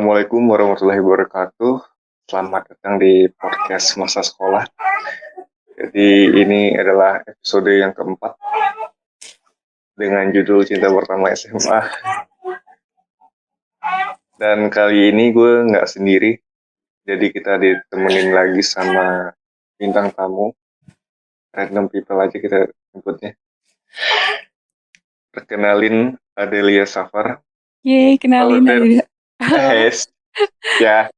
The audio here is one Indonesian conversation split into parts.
Assalamualaikum warahmatullahi wabarakatuh. Selamat datang di podcast masa sekolah. Jadi ini adalah episode yang keempat dengan judul Cinta Pertama SMA. Dan kali ini gue nggak sendiri. Jadi kita ditemenin lagi sama bintang tamu. Random people aja kita sebutnya. Perkenalin Adelia Safar. Yeay, kenalin Adelia. Halo. Ya.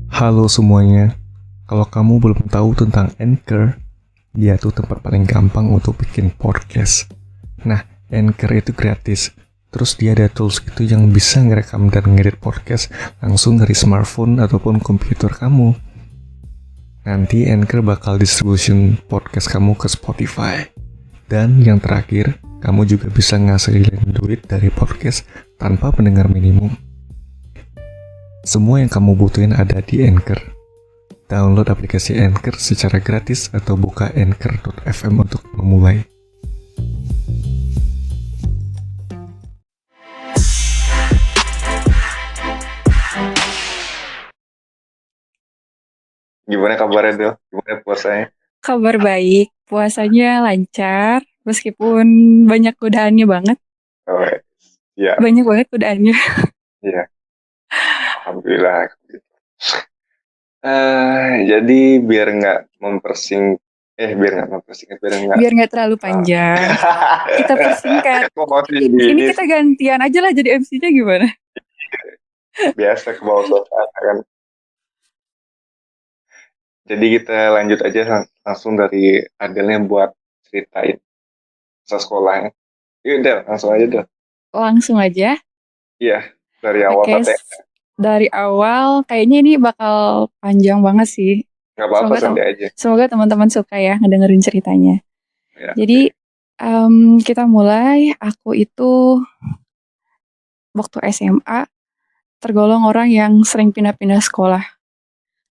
Halo semuanya, kalau kamu belum tahu tentang Anchor, dia tuh tempat paling gampang untuk bikin podcast. Nah, Anchor itu gratis. Terus dia ada tools gitu yang bisa ngerekam dan ngedit podcast langsung dari smartphone ataupun komputer kamu. Nanti Anchor bakal distribution podcast kamu ke Spotify. Dan yang terakhir, kamu juga bisa ngasilin duit dari podcast tanpa pendengar minimum. Semua yang kamu butuhin ada di Anchor. Download aplikasi Anchor secara gratis atau buka anchor.fm untuk memulai. Gimana kabarnya, Del? Gimana puasanya? Kabar baik, puasanya lancar, meskipun banyak godaannya banget. Oh, ya. Banyak banget godaannya. Iya. Alhamdulillah. Jadi biar nggak Biar nggak terlalu panjang, kita persingkat. Ini kita gantian aja lah jadi MC-nya gimana? Biasa ke bawah suasana kan. Jadi kita lanjut aja langsung dari Adelnya buat ceritain masa sekolahnya. Yuk Del, langsung aja Del. Langsung aja. Iya, dari awal katanya. Dari awal, kayaknya ini bakal panjang banget sih. Gak apa-apa, santai aja. Semoga teman-teman suka ya ngedengerin ceritanya. Ya, jadi kita mulai. Aku itu waktu SMA tergolong orang yang sering pindah-pindah sekolah.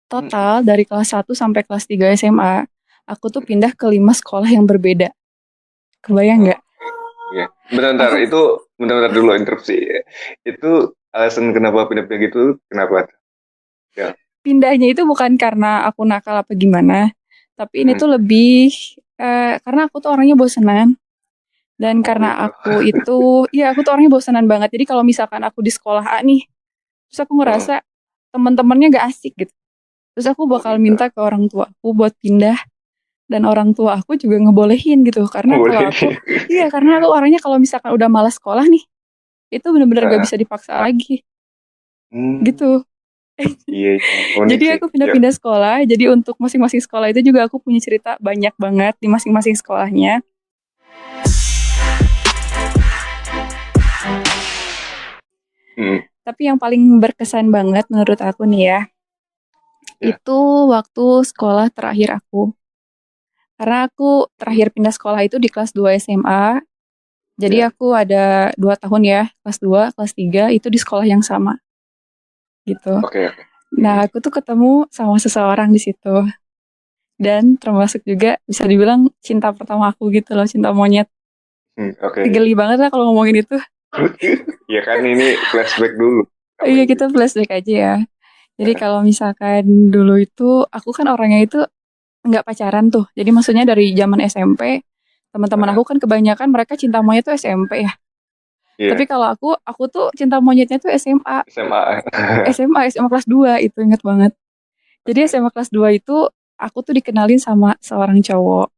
Total dari kelas 1 sampai kelas 3 SMA, aku tuh pindah ke 5 sekolah yang berbeda. Kebayang nggak? Iya. Bentar dulu interupsi. Itu alasan kenapa pindah-pindah gitu, kenapa? Ya. Pindahnya itu bukan karena aku nakal apa gimana, tapi ini tuh lebih karena aku tuh orangnya bosenan. Dan karena aku tuh orangnya bosenan banget. Jadi kalau misalkan aku di sekolah A nih, terus aku ngerasa teman-temannya gak asik gitu. Terus aku bakal minta ke orang tua aku buat pindah. Dan orang tua aku juga ngebolehin gitu. Karena karena aku orangnya kalau misalkan udah malas sekolah nih, itu benar-benar gak bisa dipaksa lagi. Gitu. Iya. Jadi aku pindah-pindah sekolah. Jadi untuk masing-masing sekolah itu juga aku punya cerita banyak banget di masing-masing sekolahnya. Tapi yang paling berkesan banget menurut aku nih ya, itu waktu sekolah terakhir aku. Karena aku terakhir pindah sekolah itu di kelas 2 SMA. Jadi aku ada 2 tahun ya, kelas 2, kelas 3 itu di sekolah yang sama. Gitu. Nah, aku tuh ketemu sama seseorang di situ. Dan termasuk juga bisa dibilang cinta pertama aku gitu loh, cinta monyet. Geli banget lah kalau ngomongin itu. Ya kan ini flashback dulu. Iya, kita flashback aja ya. Jadi kalau misalkan dulu itu, aku kan orangnya itu nggak pacaran tuh. Jadi maksudnya dari zaman SMP, teman-teman aku kan kebanyakan mereka cinta monyet tuh SMP ya. Tapi kalau aku tuh cinta monyetnya tuh SMA. SMA kelas 2 itu inget banget. Jadi SMA kelas 2 itu aku tuh dikenalin sama seorang cowok.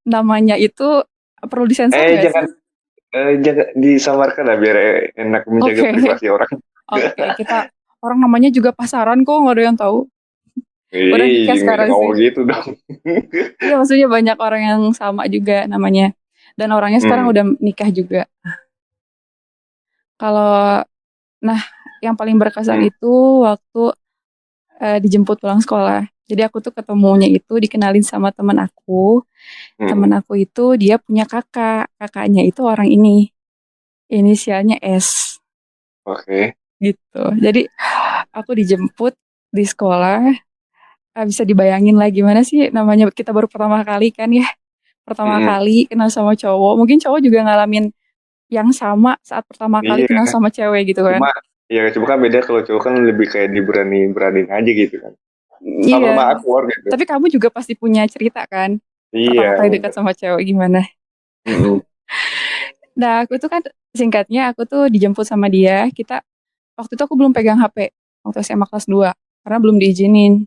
Namanya itu perlu disensor nggak sih? Jangan disamarkan lah biar enak menjaga privasi orang. Kita orang namanya juga pasaran kok, nggak ada yang tahu. Udah nikah sekarang sih. Gitu dong. Iya, maksudnya banyak orang yang sama juga namanya. Dan orangnya sekarang udah nikah juga. Yang paling berkesan itu waktu dijemput pulang sekolah. Jadi aku tuh ketemunya itu dikenalin sama teman aku. Teman aku itu dia punya kakak. Kakaknya itu orang ini. Inisialnya S. Gitu. Jadi aku dijemput di sekolah. Bisa dibayangin lah gimana sih namanya kita baru pertama kali kan ya. pertama kali kenal sama cowok. Mungkin cowok juga ngalamin yang sama saat pertama kali Iya, kenal sama cewek gitu kan. cuma kan beda kalau cowok kan lebih kayak diberani-beraniin aja gitu kan. Iya. Sama awkward gitu. Tapi kamu juga pasti punya cerita kan? Iya, Pertama kali dekat bener. sama cewek gimana? Mm-mm. Nah, aku tuh kan singkatnya aku tuh dijemput sama dia. Waktu itu aku belum pegang HP waktu SMA kelas 2 karena belum diizinin.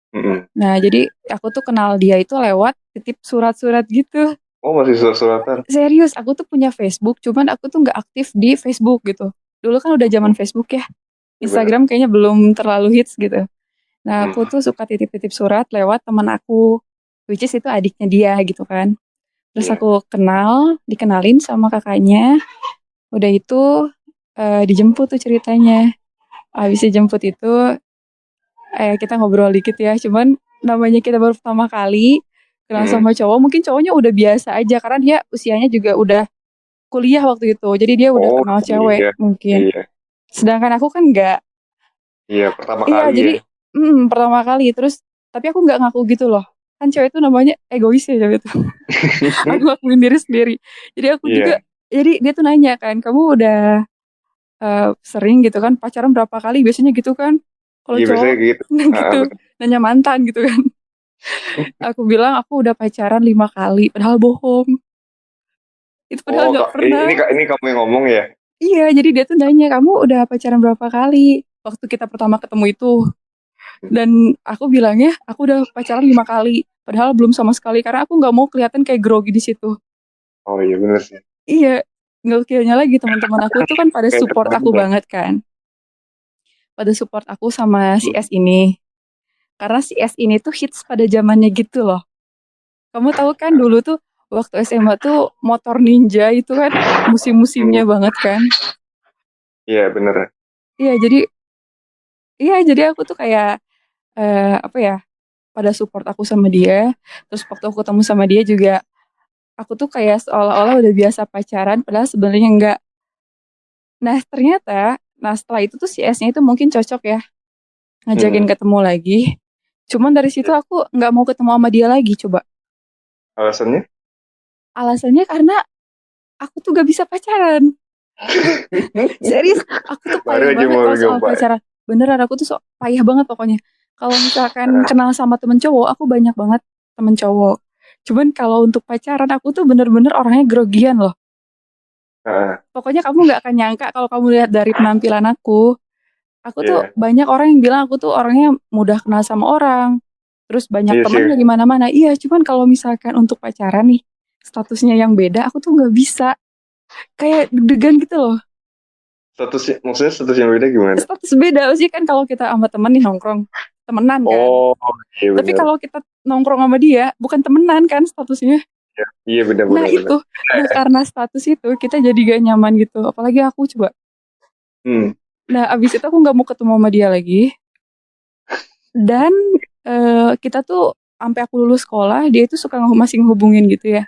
Mm-mm. Nah, jadi aku tuh kenal dia itu lewat titip surat-surat gitu. Oh, masih surat-suratan. Serius, aku tuh punya Facebook, cuman aku tuh nggak aktif di Facebook gitu. Dulu kan udah zaman Facebook ya. Iya, bener. Instagram kayaknya belum terlalu hits gitu. Nah, Mm. aku tuh suka titip-titip surat lewat teman aku, which is itu adiknya dia gitu kan. Terus Iya. aku dikenalin sama kakaknya. Udah itu dijemput tuh ceritanya. Habis dijemput itu kita ngobrol dikit ya. Cuman namanya kita baru pertama kali kenal Mm. sama cowok, mungkin cowoknya udah biasa aja karena dia usianya juga udah kuliah waktu itu. Jadi dia udah Oh, kenal cewek iya. mungkin. Iya. Sedangkan aku kan enggak. Iya, pertama Iya, kali jadi ya. pertama kali terus tapi aku nggak ngaku gitu loh. Kan cewek itu namanya egois ya cewek itu. Aku ngakuin diri sendiri. Jadi aku juga Iya. jadi dia tuh nanya kan, "Kamu udah sering gitu kan pacaran berapa kali?" Biasanya gitu kan. Kalau Iya, cowok biasanya gitu. gitu Bener. nanya mantan gitu kan. Aku bilang aku udah pacaran 5 kali, padahal bohong. Itu padahal Oh, nggak Kak, pernah. ini kamu yang ngomong ya? Iya, jadi dia tuh nanya, "Kamu udah pacaran berapa kali?" Waktu kita pertama ketemu itu. Dan aku bilangnya, aku udah pacaran 5 kali. Padahal belum sama sekali, karena aku nggak mau kelihatan kayak grogi di situ. Oh iya, bener sih. Iya, nggak kiranya lagi teman-teman aku tuh kan pada Kayak support aku ketahuan. banget kan. Pada support aku sama si S ini. Karena si S ini tuh hits pada zamannya gitu loh. Kamu tahu kan dulu tuh waktu SMA tuh motor ninja itu kan musim-musimnya banget kan. Iya, bener. Iya, jadi aku tuh kayak apa ya, pada support aku sama dia. Terus waktu aku ketemu sama dia juga, aku tuh kayak seolah-olah udah biasa pacaran, padahal sebenarnya enggak. Nah ternyata, setelah itu tuh si S-nya itu mungkin cocok ya, ngajakin Hmm. ketemu lagi. Cuman dari situ Iya. aku nggak mau ketemu sama dia lagi coba. Alasannya? Alasannya karena aku tuh gak bisa pacaran. Serius, aku tuh Baru payah aja banget mau kalau soal nyoba. pacaran. Beneran, aku tuh payah banget pokoknya. Kalau misalkan Nah, kenal sama temen cowok, aku banyak banget temen cowok. Cuman kalau untuk pacaran, aku tuh bener-bener orangnya grogian loh. nah, Pokoknya kamu gak akan nyangka kalau kamu lihat dari penampilan aku. Aku tuh iya. banyak orang yang bilang aku tuh orangnya mudah kenal sama orang. Terus banyak Iya sih. temennya di mana-mana. Iya, cuman kalau misalkan untuk pacaran nih, statusnya yang beda, aku tuh gak bisa. Kayak deg-degan gitu loh. Maksudnya status yang beda gimana? Status beda sih kan kalau kita sama temen nih nongkrong. Temenan kan. Oh, iya Tapi bener. kalau kita nongkrong sama dia, bukan temenan kan statusnya. Iya, iya bener, Nah bener, bener. itu, nah karena status itu kita jadi gak nyaman gitu. Apalagi aku coba. Hmm. Nah abis itu aku gak mau ketemu sama dia lagi. Dan kita tuh sampai aku lulus sekolah, dia itu suka masih ngehubungin gitu ya.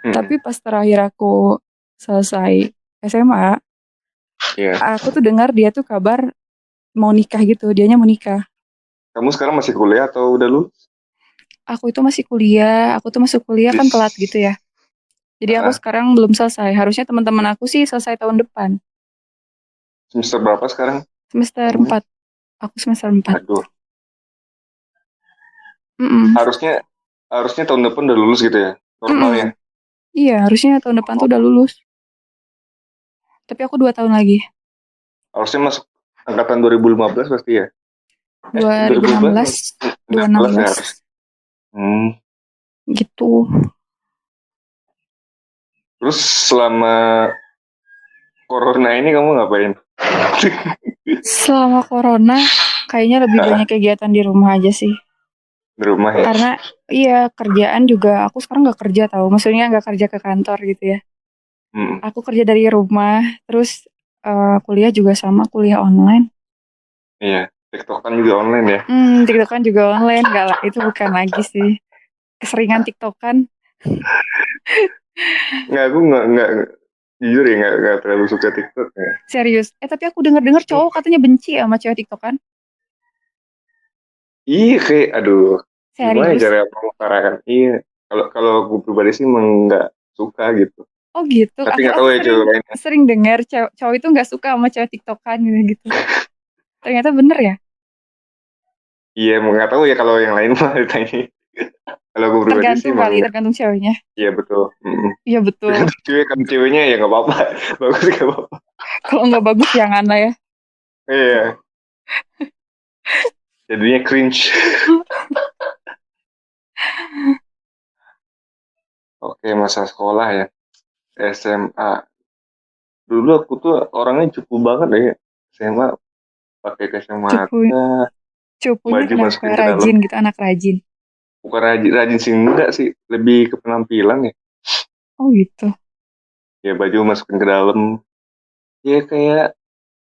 Hmm. Tapi pas terakhir aku selesai SMA, Iya. aku tuh dengar dia tuh kabar mau nikah gitu. Dianya mau nikah. Kamu sekarang masih kuliah atau udah lulus? Aku itu masih kuliah. Aku tuh masuk kuliah kan telat gitu ya. Jadi aku Ah, sekarang belum selesai. Harusnya teman-teman aku sih selesai tahun depan. semester berapa sekarang? Semester Kamu? 4. Aku semester 4. Aduh, Mm-mm. harusnya harusnya tahun depan udah lulus gitu ya, normalnya. Mm-mm. Iya, harusnya tahun depan tuh udah lulus. Tapi aku 2 tahun lagi. Harusnya masuk angkatan 2015 pasti ya. 2015 2016, 16 ya 2016 harus. Hmm. gitu. Terus selama corona ini kamu ngapain? Selama corona, kayaknya lebih banyak kegiatan di rumah aja sih. Di rumah ya? Karena iya kerjaan juga aku sekarang nggak kerja tahu. Maksudnya nggak kerja ke kantor gitu ya. Hmm. Aku kerja dari rumah. Terus kuliah juga sama kuliah online. Iya, TikTokan juga online ya. TikTokan juga online. Enggak lah, itu bukan lagi sih. Keseringan TikTokan. Nggak, aku nggak jujur ya nggak terlalu suka TikTok ya. Serius. Tapi aku dengar-dengar cowok katanya benci ya sama cewek TikTokan. Iya kayak, aduh, gimana Serius. cara mengutarakan? Iya, Kalau kalau gue pribadi sih emang nggak suka gitu. Oh gitu. Tapi Aku nggak aku tahu ya sering cewek lain. sering dengar cowok itu nggak suka sama cewek TikTokan gitu. Ternyata bener ya. Iya, emang nggak tahu ya kalau yang lain mah ditanya. Kalau gue pribadi sih Tergantung emang kali, tergantung ceweknya. iya betul. Iya betul. Tergantung cewek, kan ceweknya ya nggak apa-apa. Bagus nggak apa-apa. Kalau nggak bagus jangan lah ya. Iya, jadinya cringe. Oke, masa sekolah ya. SMA. Dulu aku tuh orangnya cupu banget deh. SMA pakai Cupu, kacamata, cupunya baju kenapa? masukin ke dalam. Rajin gitu, anak rajin. Bukan rajin, rajin sih enggak sih, lebih ke penampilan ya. Oh gitu. Ya baju masukin ke dalam. Ya kayak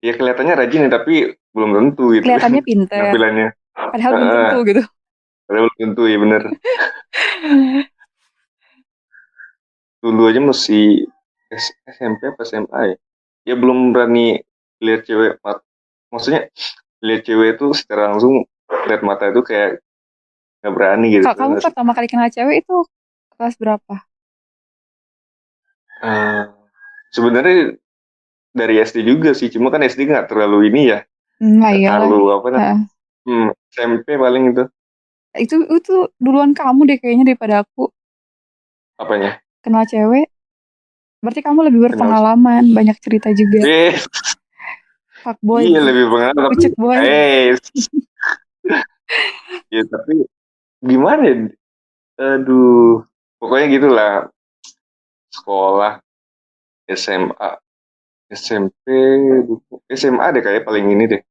ya kelihatannya rajin ya, tapi belum tentu gitu kan Kelihatannya pinter, penampilannya. padahal belum Heeh, tentu gitu. padahal belum tentu ya bener. Dulu aja masih SMP apa SMA ya. Ya belum berani lihat cewek maksudnya lihat cewek itu secara langsung, lihat mata itu kayak nggak berani gitu. Kak, kamu pertama kali kenal cewek itu kelas berapa? Eh, sebenarnya dari SD juga sih, cuma kan SD nggak terlalu ini ya, Nggak nggak iyalah. terlalu apa namanya. Heeh. SMP paling itu Itu duluan kamu deh kayaknya daripada aku apanya? kenal cewek. Berarti kamu lebih Kenal. berpengalaman, banyak cerita juga. Eh, Fuckboy, iya lebih pengalaman tapi pucuk boy. ya tapi gimana ya? Aduh, pokoknya gitulah. Sekolah, SMA, SMP, SMA deh kayak paling ini deh.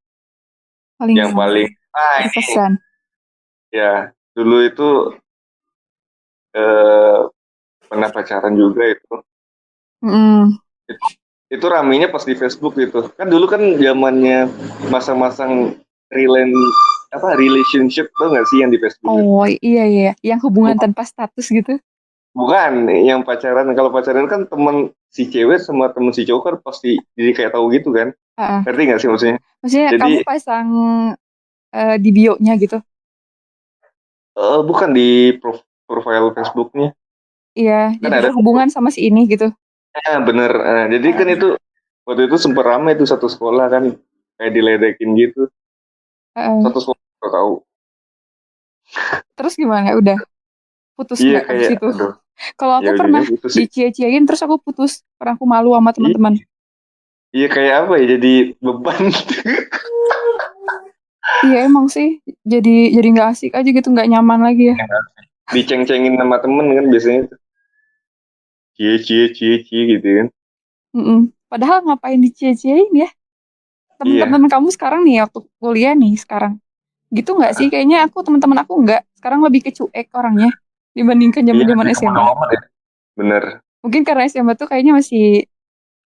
Paling Yang paling ini berkesan. ya dulu itu eh, pernah pacaran juga itu. Mm. Itu ramenya pas di Facebook gitu. Kan dulu kan zamannya masa-masang relationship tuh nggak sih yang di Facebook itu? Oh iya iya, yang hubungan tanpa status gitu. Bukan yang pacaran. Kalau pacaran kan temen si cewek sama temen si cowok kan pasti jadi kayak tahu gitu kan. Heeh. Ngerti nggak sih maksudnya? Maksudnya Jadi kamu pasang di bio-nya gitu. bukan di profile Facebooknya. Iya, Kan jadi ada berhubungan sama si ini gitu. bener. Jadi kan Heeh. itu waktu itu sempat ramai itu satu sekolah kan kayak diledekin gitu. Heeh. Satu sekolah nggak tahu. Terus gimana? Udah putus Iya nggak abis kayak itu? aduh. Kalau Ya aku pernah ujungnya itu sih. dicie-ciein terus aku putus karena aku malu sama Iya, teman-teman. iya kayak apa ya jadi beban. Iya emang sih, jadi nggak asik aja gitu, nggak nyaman lagi ya. Diceng-cengin sama temen kan biasanya tuh. Cie cie cie cie gitu kan. Mm-mm. Padahal ngapain dicie-ciein ya? Iya. Teman-teman kamu sekarang nih waktu kuliah nih sekarang. Gitu nggak sih? Kayaknya aku teman-teman aku nggak. Sekarang lebih ke cuek orangnya dibandingkan Iya zaman-zaman lebih SMA. kemana-mana ya. Bener. Mungkin karena SMA tuh kayaknya masih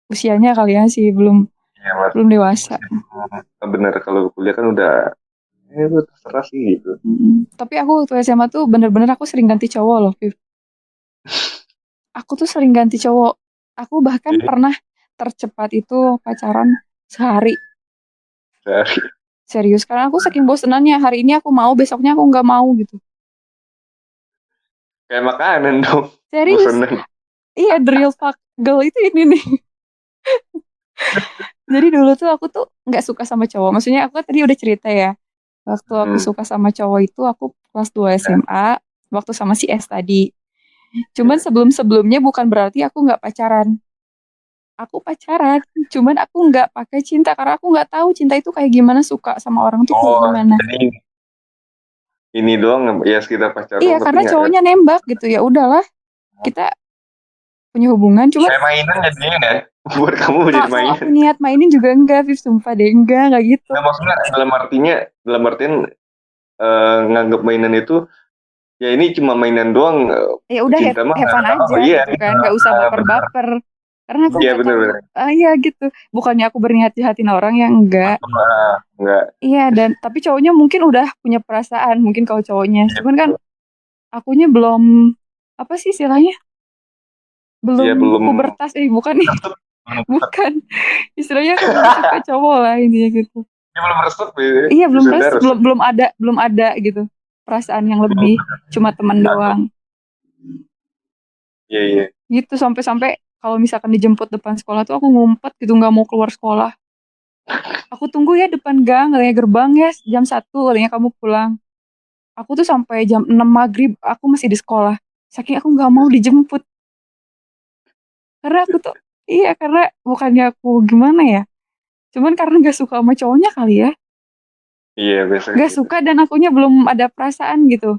usianya kali ya sih belum Iya mas. belum dewasa. Bener kalau kuliah kan udah itu terserah sih gitu. Tapi aku waktu SMA tuh bener-bener aku sering ganti cowok loh, Viv. Aku tuh sering ganti cowok. Aku bahkan Iya. pernah tercepat itu pacaran sehari. Dari Serius, karena aku saking bosenannya. Hari ini aku mau, besoknya aku nggak mau gitu. kayak makanan dong. Serius, Bosenan. iya the real fuck girl itu ini nih. Jadi dulu tuh aku tuh nggak suka sama cowok. Maksudnya aku kan tadi udah cerita ya. Waktu aku suka sama cowok itu aku kelas 2 SMA. Waktu sama si S tadi. Cuman sebelum-sebelumnya bukan berarti aku nggak pacaran. Aku pacaran, cuman aku nggak pakai cinta karena aku nggak tahu cinta itu kayak gimana, suka sama orang tuh kayak Oh, gimana. jadi ini doang ya sekitar Iya, pacaran tapi karena nggak cowoknya nembak gitu ya udahlah kita punya hubungan. Cuman kayak mainan jadinya ya. Buat kamu jadi kalau aku mainan. niat mainin juga enggak, Viv, sumpah deh enggak gitu. Nah, maksudnya dalam artian nganggap mainan itu ya ini cuma mainan doang. Ya udah Cinta mah have fun oh aja iya gitu gitu. kan, nggak usah Bener. baper-baper. Karena aku Iya nggak tahu, bener-bener. iya gitu. Bukannya aku berniat jahatin orang yang enggak. Enggak. Iya dan tapi cowoknya mungkin udah punya perasaan, mungkin kalau cowoknya. Iya, Cuman kan akunya belum apa sih istilahnya? Belum iya, belum pubertas, bukan nih, bukan. Istilahnya aku belum suka cowok lah intinya gitu. ya, belum resep ya. Iya belum Sudah resep. belum ada gitu perasaan yang lebih, cuma teman doang. Iya, iya. Gitu sampai-sampai kalau misalkan dijemput depan sekolah tuh aku ngumpet gitu nggak mau keluar sekolah. Aku tunggu ya depan gang, katanya gerbang ya jam 1 katanya kamu pulang. Aku tuh sampai jam 6 maghrib aku masih di sekolah. Saking aku nggak mau dijemput. Karena aku tuh, iya karena bukannya aku gimana ya. Cuman karena nggak suka sama cowoknya kali ya. Iya, biasanya Nggak gitu. suka dan akunya belum ada perasaan gitu.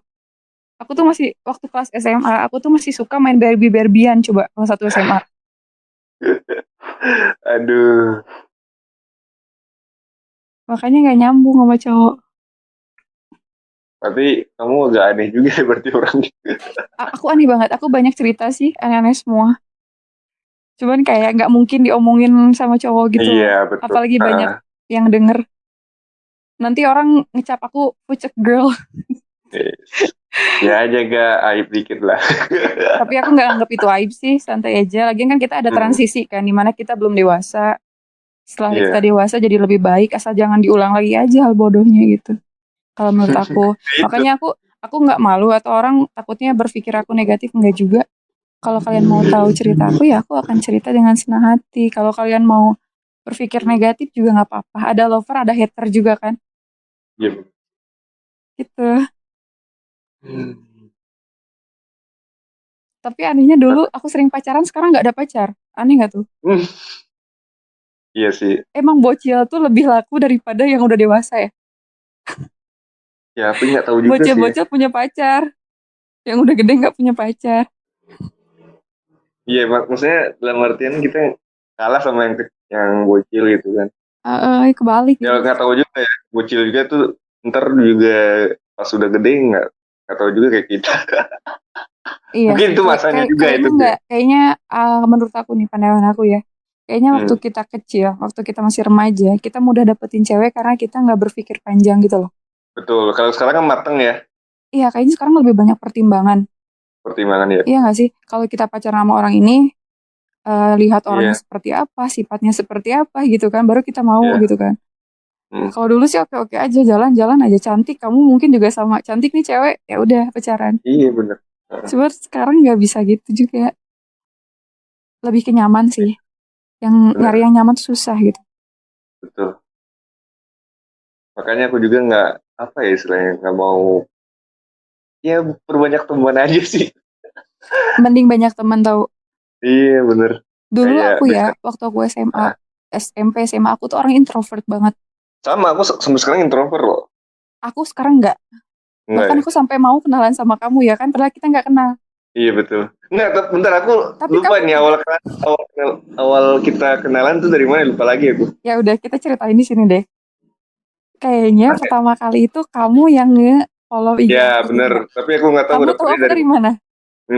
Aku tuh masih, waktu kelas SMA, aku tuh masih suka main Barbie-Barbian coba kelas 1 SMA. Aduh. Makanya nggak nyambung sama cowok. Tapi kamu agak aneh juga ya berarti orangnya. Aku aneh banget, aku banyak cerita sih, aneh-aneh semua. Cuman kayak nggak mungkin diomongin sama cowok gitu Iya, loh. betul. Apalagi banyak Ah, yang denger. Nanti orang ngecap aku pucek girl. eh, ya jaga aib dikit lah. Tapi aku nggak anggap itu aib sih, santai aja. Lagian kan kita ada Hmm, transisi kan, dimana kita belum dewasa. Setelah kita iya. dewasa jadi lebih baik, asal jangan diulang lagi aja hal bodohnya gitu. Kalau menurut aku, Itu. makanya aku nggak malu atau orang takutnya berpikir aku negatif enggak juga. Kalau kalian mau tahu cerita aku ya aku akan cerita dengan senang hati. Kalau kalian mau berpikir negatif juga nggak apa-apa. Ada lover, ada hater juga kan. Iya. Gitu. Hmm. Tapi anehnya dulu aku sering pacaran, sekarang nggak ada pacar. Aneh nggak tuh? Hmm, iya sih. Emang bocil tuh lebih laku daripada yang udah dewasa ya. Ya, tapi nggak tahu juga sih ya. Bocil-bocil punya pacar, yang udah gede nggak punya pacar. Iya, maksudnya dalam artian kita kalah sama yang bocil gitu kan. Kebalik Ya gitu. nggak tahu juga ya. Bocil juga tuh ntar juga pas sudah gede nggak tahu juga kayak kita. Iya Mungkin sih, itu masanya juga kayaknya itu sih. nggak, kayaknya menurut aku nih pandangan aku ya, kayaknya waktu Hmm, kita kecil, waktu kita masih remaja, kita mudah dapetin cewek karena kita nggak berpikir panjang gitu loh. betul. Kalau sekarang kan mateng ya Iya, kayaknya sekarang lebih banyak pertimbangan. pertimbangan ya. Iya nggak sih? Kalau kita pacaran sama orang ini, lihat orangnya Iya, seperti apa, sifatnya seperti apa gitu kan, baru kita mau iya. gitu kan. Hmm, Kalau dulu sih oke-oke aja, jalan-jalan aja cantik, kamu mungkin juga sama cantik nih cewek, ya udah pacaran. iya bener. Heeh, Cuma sekarang nggak bisa gitu juga, lebih ke nyaman sih. Yang nyari bener, yang nyaman tuh susah gitu. betul. Makanya aku juga nggak apa ya istilahnya nggak mau ya perbanyak teman aja sih. Mending banyak teman tahu. Iya bener. Dulu Kayak aku ya, bisa. waktu aku SMA, Ah, SMP, SMA, aku tuh orang introvert banget. sama aku sampai sekarang introvert loh. Aku sekarang nggak. Enggak Bahkan ya? aku sampai mau kenalan sama kamu ya kan, padahal kita nggak kenal. Iya betul. Enggak, bentar aku Tapi lupa kamu nih juga. awal kita kenalan tuh dari mana lupa lagi aku. Ya udah, kita ceritain di sini deh. Kayaknya pertama kali itu kamu yang nge-follow IG Ya aku gitu bener, ya. tapi aku nggak tahu Kamu tahu dapetnya aku dari. dari mana?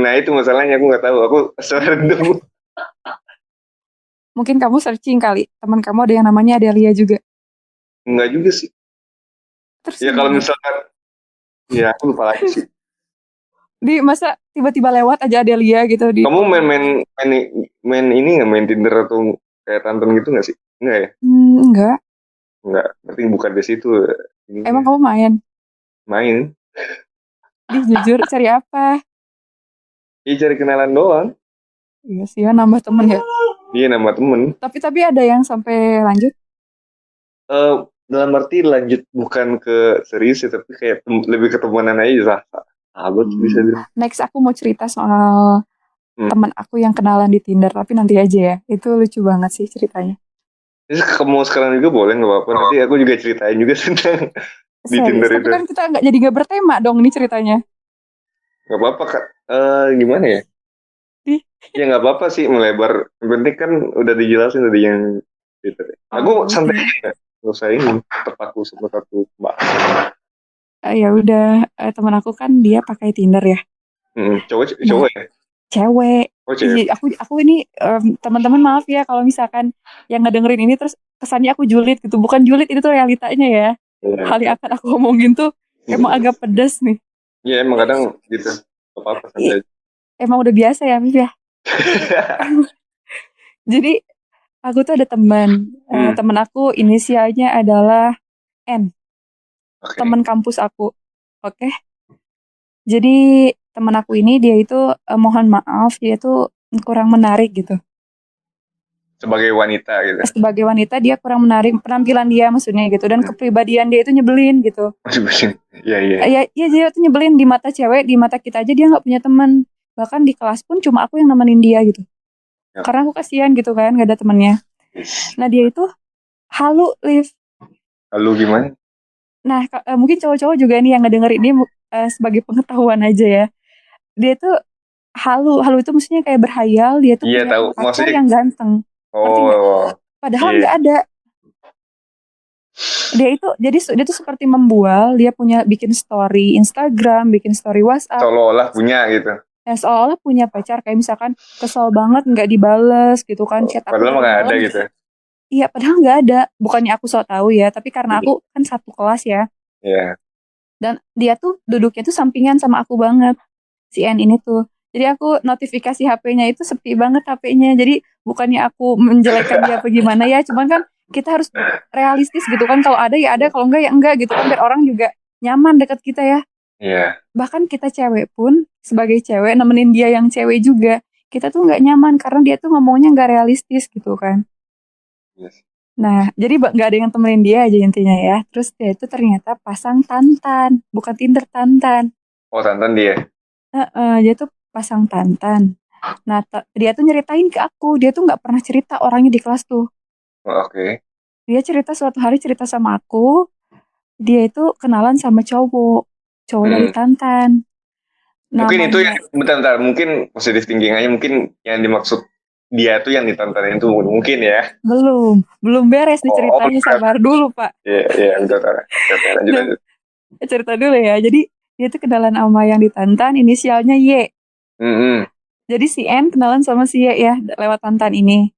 Nah itu masalahnya aku nggak tahu. Aku asal random. Mungkin kamu searching kali. Teman kamu ada yang namanya Adelia juga. Enggak juga sih. Terus Ya kalau gimana? misalkan, ya aku lupa lagi sih. Di masa tiba-tiba lewat aja Adelia gitu di Kamu foto. main ini nggak main Tinder atau kayak Tantan gitu nggak sih? Enggak ya? Enggak. Enggak. Berarti bukan di situ ininya. Emang kamu main? Main. Di jujur cari apa? Iya cari kenalan doang. Iya sih ya nambah temen ya. Iya nama temen. Tapi ada yang sampai lanjut. Eh dalam arti lanjut bukan ke serius ya, tapi kayak lebih ke temenan aja lah. Sahabat bisa bilang. Next aku mau cerita soal Hmm. teman aku yang kenalan di Tinder, tapi nanti aja ya. Itu lucu banget sih ceritanya. Jadi kamu sekarang juga boleh nggak apa-apa. Nanti aku juga ceritain juga tentang di Serius, Tinder tapi itu. kan kita nggak jadi nggak bertema dong nih ceritanya. Nggak apa-apa kak. Gimana ya? Ih, Ya nggak apa-apa sih melebar. Yang penting kan udah dijelasin tadi yang Twitter. Aku oh, santai oke. aja. Nggak usah ini. Terpaku sama satu mbak. Ya udah, teman aku kan dia pakai Tinder ya. Cowok Nah, cowok ya. cewek. Oh Ih, cewek. aku ini teman-teman maaf ya kalau misalkan yang ngedengerin ini terus kesannya aku julid gitu. Bukan julid, itu tuh realitanya ya. Hal Iya. yang akan aku omongin tuh emang agak pedas nih. Iya emang kadang gitu. Nggak apa-apa santai I- aja. Emang udah biasa ya, Viv ya. Jadi aku tuh ada teman, Hmm, teman aku inisialnya adalah N, oke. teman kampus aku. Oke. Jadi teman aku ini dia itu mohon maaf dia tuh kurang menarik gitu. Sebagai wanita gitu. Sebagai wanita dia kurang menarik penampilan dia maksudnya gitu dan kepribadian dia itu nyebelin gitu. Iya, iya. Ya dia tuh nyebelin di mata cewek, di mata kita aja dia nggak punya teman. Bahkan di kelas pun cuma aku yang nemenin dia gitu. Ya. Karena aku kasihan gitu kan, nggak ada temennya. Nah dia itu halu, Liv. Lalu gimana? Nah mungkin cowok-cowok juga nih yang ngedenger ini sebagai pengetahuan aja ya. Dia tuh halu itu maksudnya kayak berhayal. Dia tuh Iya, punya tahu. pacar Maksudnya, yang ganteng. Ngerti nggak? oh, Padahal iya. nggak ada. Dia tuh seperti membual. Dia punya bikin story Instagram, bikin story WhatsApp. Seolah-olah punya gitu. Ya seolah punya pacar kayak misalkan kesel banget nggak dibales gitu kan chat aku Padahal dari nggak ada malam. gitu. Iya padahal nggak ada. Bukannya aku sok tahu ya, tapi karena aku kan satu kelas ya. Iya. Dan dia tuh duduknya tuh sampingan sama aku banget. Si N ini tuh. Jadi aku notifikasi HP-nya itu sepi banget HP-nya. Jadi bukannya aku menjelekkan dia apa gimana ya, cuman kan kita harus realistis gitu kan. Kalau ada ya ada, kalau enggak ya enggak gitu kan. Biar orang juga nyaman dekat kita ya. Iya. Bahkan kita cewek pun sebagai cewek nemenin dia yang cewek juga, kita tuh nggak nyaman karena dia tuh ngomongnya nggak realistis gitu kan. Yes. Nah jadi nggak ada yang temenin dia aja intinya ya. Terus dia itu ternyata pasang Tantan, bukan Tinder, Tantan. Oh, Tantan dia. Dia tuh pasang Tantan. Nah dia tuh nyeritain ke aku, dia tuh nggak pernah cerita orangnya di kelas tuh. Oh, oke. Dia cerita suatu hari cerita sama aku, dia itu kenalan sama cowok dari Tantan. Mungkin itu Namanya yang bentar, mungkin positif thinking aja, mungkin yang dimaksud dia tuh yang ditontonin itu mungkin ya. belum beres nih ceritanya, sabar dulu Pak. Iya, bentar. Lanjut. Cerita dulu ya. Jadi dia tuh kenalan sama yang di Tantan, inisialnya Y. Jadi si N kenalan sama si Y ya lewat Tantan ini.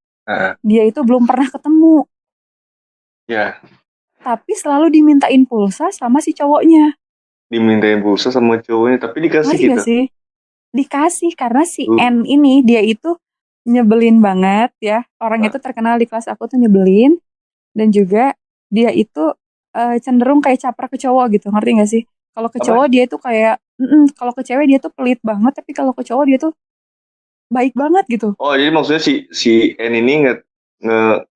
Dia itu belum pernah ketemu. Ya. Tapi selalu dimintain pulsa sama si cowoknya. Dimintain pulsa sama cowoknya, tapi dikasih Ngerti gitu. gak sih? Dikasih karena si N ini dia itu nyebelin banget ya. Orang itu terkenal di kelas aku tuh nyebelin. Dan juga dia itu cenderung kayak caper ke cowok gitu. Ngerti gak sih? Kalau ke cowok dia tuh kayak kalau ke cewek dia tuh pelit banget, tapi kalau ke cowok dia tuh baik banget gitu. Oh, jadi maksudnya si N ini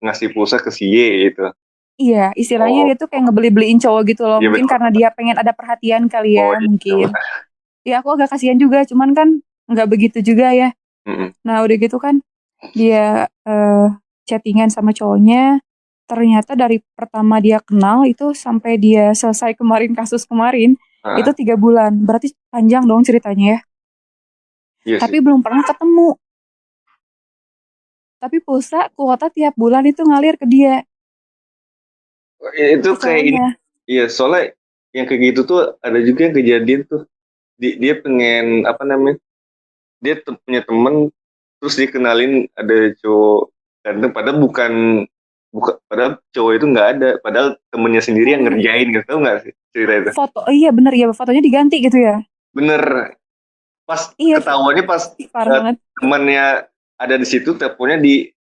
ngasih pulsa ke si Y gitu. Iya, istilahnya dia tuh kayak ngebeli-beliin cowok gitu loh. Iya, Mungkin betul. karena dia pengen ada perhatian kali ya, mungkin. Iya. Ya aku agak kasihan juga, cuman kan nggak begitu juga ya. Nah udah gitu kan dia chattingan sama cowoknya. Ternyata dari pertama dia kenal itu sampai dia selesai kasus kemarin itu 3 bulan. Berarti panjang dong ceritanya ya. Iya Tapi sih. belum pernah ketemu. Tapi pulsa kuota tiap bulan itu ngalir ke dia. Itu kayak ini. Iya, soalnya yang kayak gitu tuh ada juga yang kejadian tuh. Dia pengen apa namanya? Dia punya temen, terus dikenalin ada cowok ganteng, padahal padahal cowok itu nggak ada, padahal temennya sendiri yang ngerjain gitu, tau nggak sih cerita itu? Foto, iya bener ya, fotonya diganti gitu ya. Bener, pas ketahuannya pas temennya ada di situ, teleponnya di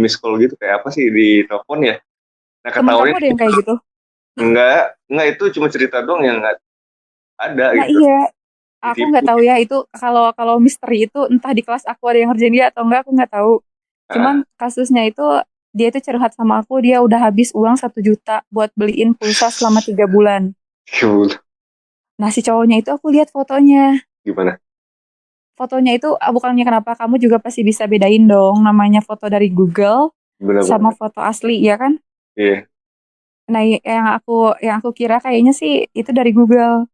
miss call gitu, kayak apa sih di telepon ya? Nah ketahuannya ada yang kayak gitu? Enggak itu cuma cerita doang yang nggak ada nah, gitu. Iya, aku nggak tahu ya itu kalau misteri itu entah di kelas aku ada yang ngerjain dia atau enggak, aku nggak tahu. Cuman kasusnya itu dia itu curhat sama aku, dia udah habis uang 1 juta buat beliin pulsa selama 3 bulan. Nah si cowoknya itu aku lihat fotonya. Gimana? Fotonya itu bukannya kenapa, kamu juga pasti bisa bedain dong namanya foto dari Google sama foto asli ya kan? Iya. Nah yang aku kira kayaknya sih itu dari Google.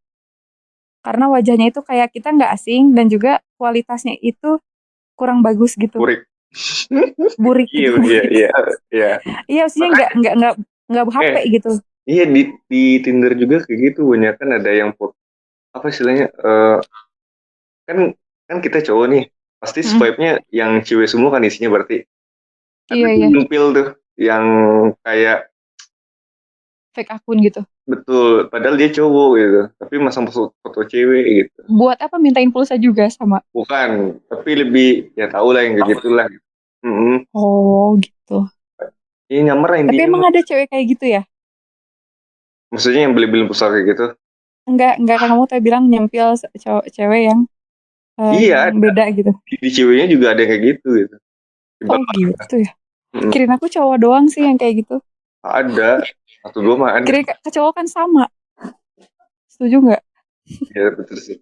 Karena wajahnya itu kayak kita nggak asing dan juga kualitasnya itu kurang bagus gitu. Burik gitu. Iya. Iya, maksudnya nggak HP gitu. Iya di Tinder juga kayak gitu, banyak kan ada yang apa istilahnya kan kita cowok nih pasti swipe-nya yang cewek semua kan isinya, berarti ada nyempil tuh yang kayak fake akun gitu. Betul, padahal dia cowok gitu, tapi masang foto cewek gitu. Buat apa mintain pulsa juga sama? Bukan, tapi lebih ya tau lah yang kayak gitulah. Oh gitu. Iya nyamar intinya. Tapi emang ada cewek kayak gitu ya? Maksudnya yang beli pulsa kayak gitu? enggak kamu tadi bilang nyempil cewek yang Iya, beda gitu. di ceweknya juga ada yang kayak gitu gitu. Oh gitu ya. Mm, Kirain aku cowok doang sih yang kayak gitu. ada satu dua mah ada. Kirain ke cowok kan sama. Setuju nggak? Ya betul sih.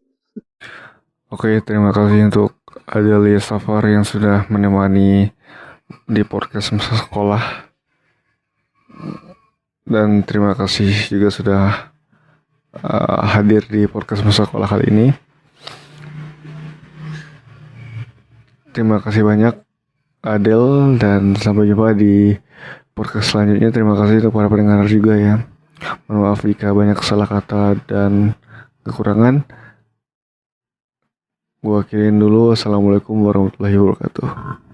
Oke, terima kasih untuk Adelia Safar yang sudah menemani di podcast masa sekolah. Dan terima kasih juga sudah hadir di podcast masa sekolah kali ini. Terima kasih banyak Adel, dan sampai jumpa di podcast selanjutnya. Terima kasih untuk para pendengar juga ya. Mohon maaf jika banyak salah kata dan kekurangan. Gua akhirin dulu. Assalamualaikum warahmatullahi wabarakatuh.